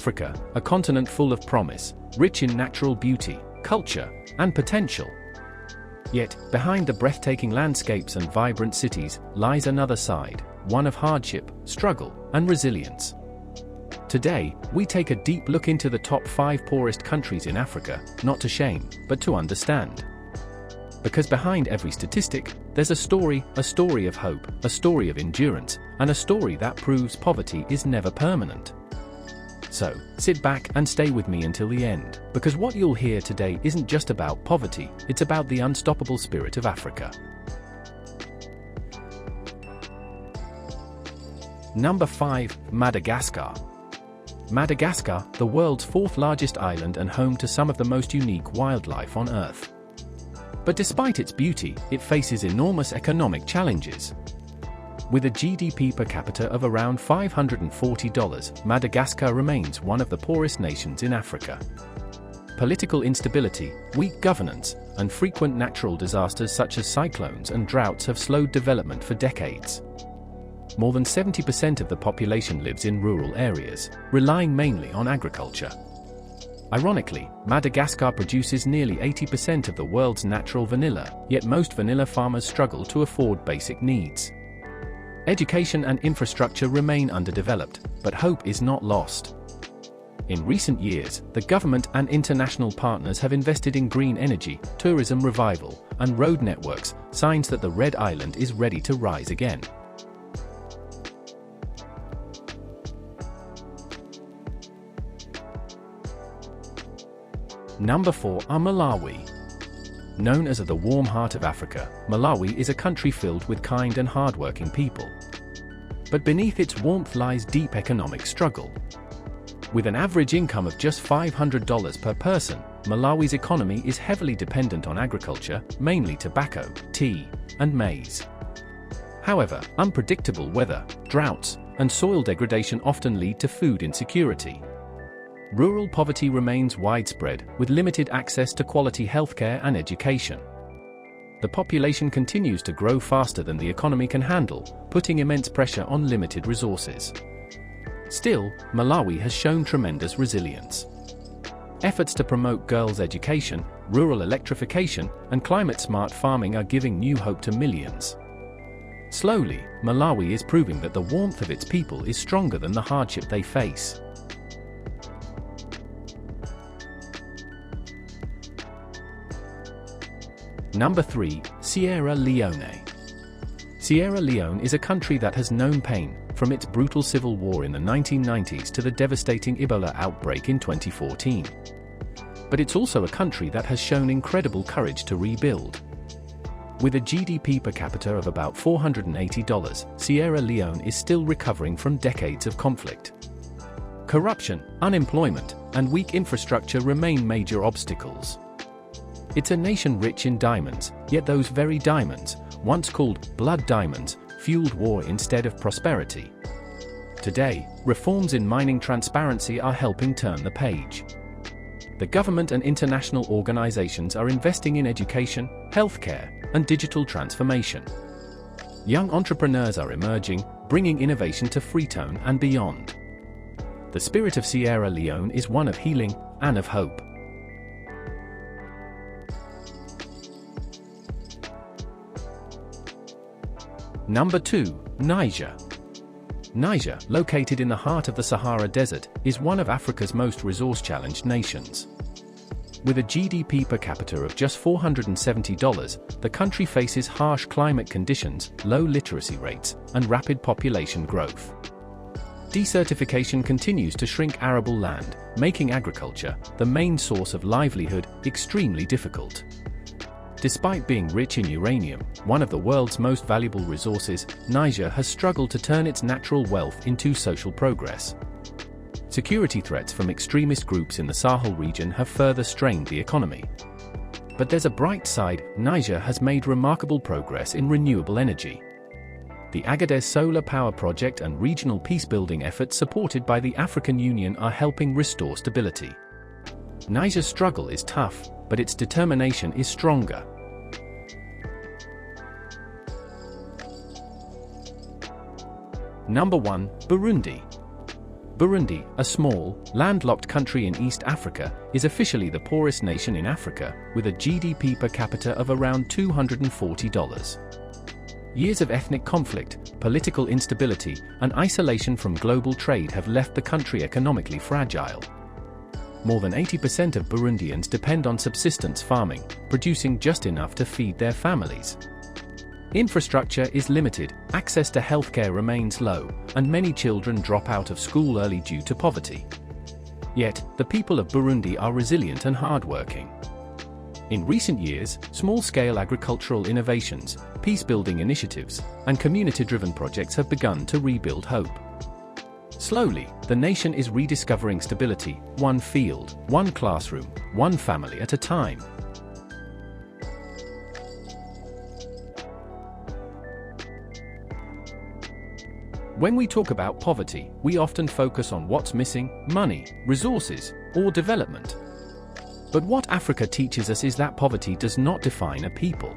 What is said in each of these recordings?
Africa, a continent full of promise, rich in natural beauty, culture, and potential. Yet, behind the breathtaking landscapes and vibrant cities, lies another side, one of hardship, struggle, and resilience. Today, we take a deep look into the top 5 poorest countries in Africa, not to shame, but to understand. Because behind every statistic, there's a story of hope, a story of endurance, and a story that proves poverty is never permanent. So, sit back and stay with me until the end, because what you'll hear today isn't just about poverty, it's about the unstoppable spirit of Africa. Number 5. Madagascar. Madagascar, the world's 4th largest island and home to some of the most unique wildlife on Earth. But despite its beauty, it faces enormous economic challenges. With a GDP per capita of around $540, Madagascar remains one of the poorest nations in Africa. Political instability, weak governance, and frequent natural disasters such as cyclones and droughts have slowed development for decades. More than 70% of the population lives in rural areas, relying mainly on agriculture. Ironically, Madagascar produces nearly 80% of the world's natural vanilla, yet most vanilla farmers struggle to afford basic needs. Education and infrastructure remain underdeveloped, but hope is not lost. In recent years, the government and international partners have invested in green energy, tourism revival, and road networks, signs that the Red Island is ready to rise again. Number 4 are Malawi. Known as the warm heart of Africa, Malawi is a country filled with kind and hardworking people. But beneath its warmth lies deep economic struggle. With an average income of just $500 per person, Malawi's economy is heavily dependent on agriculture, mainly tobacco, tea, and maize. However, unpredictable weather, droughts, and soil degradation often lead to food insecurity. Rural poverty remains widespread, with limited access to quality healthcare and education. The population continues to grow faster than the economy can handle, putting immense pressure on limited resources. Still, Malawi has shown tremendous resilience. Efforts to promote girls' education, rural electrification, and climate-smart farming are giving new hope to millions. Slowly, Malawi is proving that the warmth of its people is stronger than the hardship they face. Number 3. Sierra Leone. Sierra Leone is a country that has known pain, from its brutal civil war in the 1990s to the devastating Ebola outbreak in 2014. But it's also a country that has shown incredible courage to rebuild. With a GDP per capita of about $480, Sierra Leone is still recovering from decades of conflict. Corruption, unemployment, and weak infrastructure remain major obstacles. It's a nation rich in diamonds, yet those very diamonds, once called blood diamonds, fueled war instead of prosperity. Today, reforms in mining transparency are helping turn the page. The government and international organizations are investing in education, healthcare, and digital transformation. Young entrepreneurs are emerging, bringing innovation to Freetown and beyond. The spirit of Sierra Leone is one of healing and of hope. Number 2. Niger. Niger, located in the heart of the Sahara Desert, is one of Africa's most resource-challenged nations. With a GDP per capita of just $470, the country faces harsh climate conditions, low literacy rates, and rapid population growth. Desertification continues to shrink arable land, making agriculture, the main source of livelihood, extremely difficult. Despite being rich in uranium, one of the world's most valuable resources, Niger has struggled to turn its natural wealth into social progress. Security threats from extremist groups in the Sahel region have further strained the economy. But there's a bright side. Niger has made remarkable progress in renewable energy. The Agadez Solar Power Project and regional peacebuilding efforts supported by the African Union are helping restore stability. Niger's struggle is tough, but its determination is stronger. Number 1. Burundi. Burundi, a small, landlocked country in East Africa, is officially the poorest nation in Africa, with a GDP per capita of around $240. Years of ethnic conflict, political instability, and isolation from global trade have left the country economically fragile. More than 80% of Burundians depend on subsistence farming, producing just enough to feed their families. Infrastructure is limited, access to healthcare remains low, and many children drop out of school early due to poverty. Yet, the people of Burundi are resilient and hardworking. In recent years, small-scale agricultural innovations, peace-building initiatives, and community-driven projects have begun to rebuild hope. Slowly, the nation is rediscovering stability, one field, one classroom, one family at a time. When we talk about poverty, we often focus on what's missing: money, resources, or development. But what Africa teaches us is that poverty does not define a people.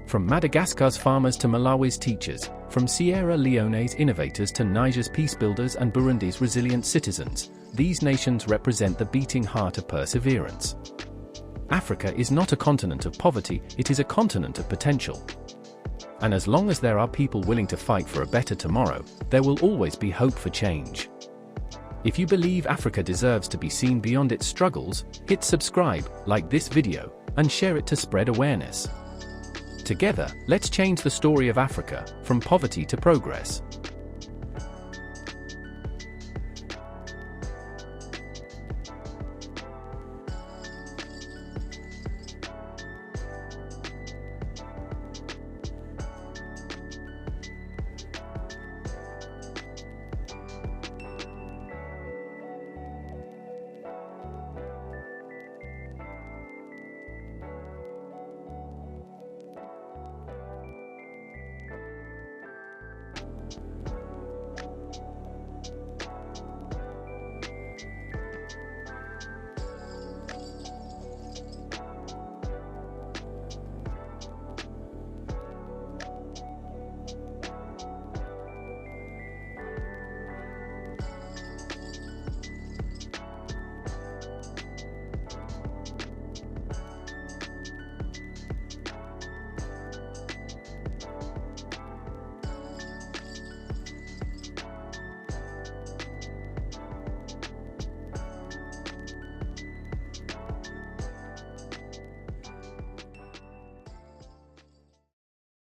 From Madagascar's farmers to Malawi's teachers, from Sierra Leone's innovators to Niger's peacebuilders and Burundi's resilient citizens, these nations represent the beating heart of perseverance. Africa is not a continent of poverty, it is a continent of potential. And as long as there are people willing to fight for a better tomorrow, there will always be hope for change. If you believe Africa deserves to be seen beyond its struggles, hit subscribe, like this video, and share it to spread awareness. Together, let's change the story of Africa, from poverty to progress.